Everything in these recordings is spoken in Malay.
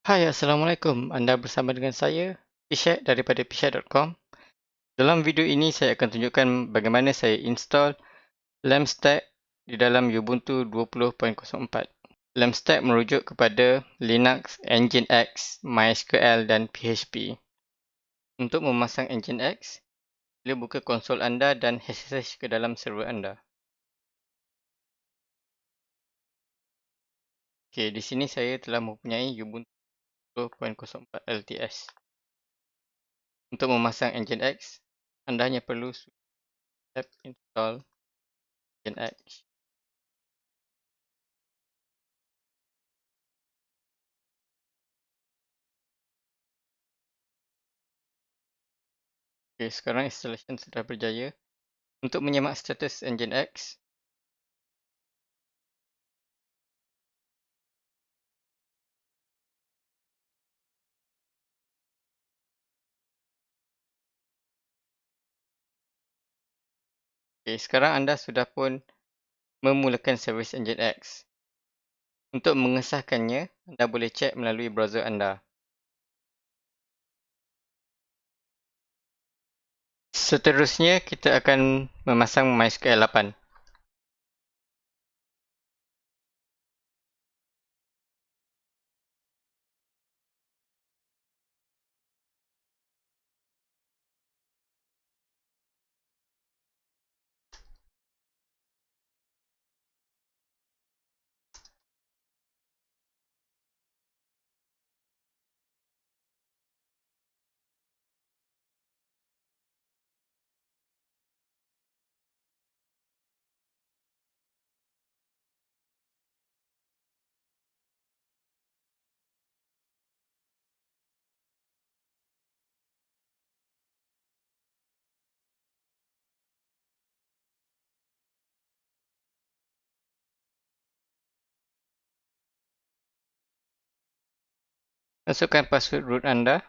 Hai, Assalamualaikum. Anda bersama dengan saya, Pishat daripada pishat.com. Dalam video ini, saya akan tunjukkan bagaimana saya install LAMP di dalam Ubuntu 20.04. LAMP merujuk kepada Linux, Nginx, MySQL dan PHP. Untuk memasang Nginx, sila buka konsol anda dan SSH ke dalam server anda. Okey, di sini saya telah mempunyai Ubuntu 20.04 LTS. Untuk memasang Nginx, anda hanya perlu tap install Nginx. Okey, sekarang installation sudah berjaya. Untuk menyemak status Nginx, sekarang anda sudah pun memulakan servis Nginx. Untuk mengesahkannya, anda boleh cek melalui browser anda. Seterusnya, kita akan memasang MySQL 8. Masukkan password root anda.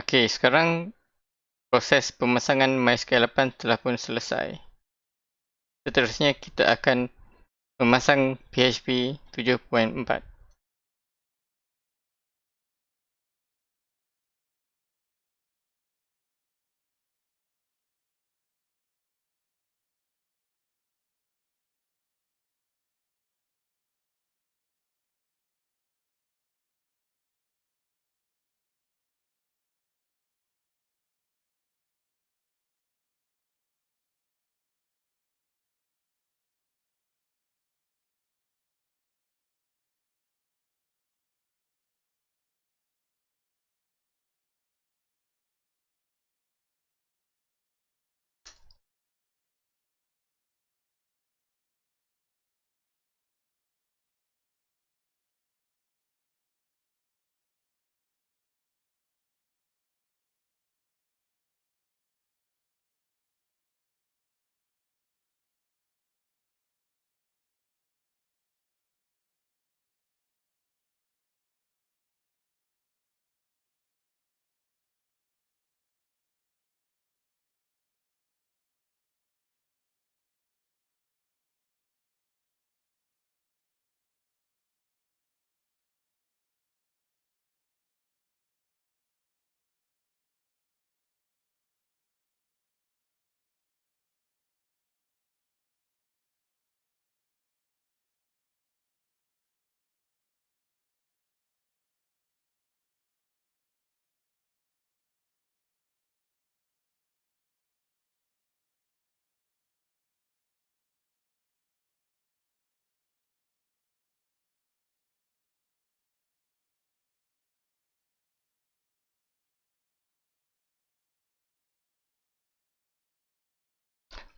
Okey, sekarang proses pemasangan MySQL 8 telah pun selesai. Seterusnya, kita akan memasang PHP 7.4.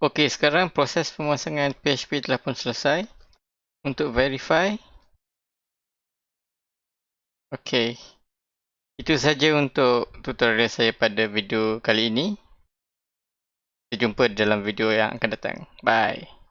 Okey, sekarang proses pemasangan PHP telah pun selesai. Untuk verify. Okey. Itu saja untuk tutorial saya pada video kali ini. Kita jumpa dalam video yang akan datang. Bye.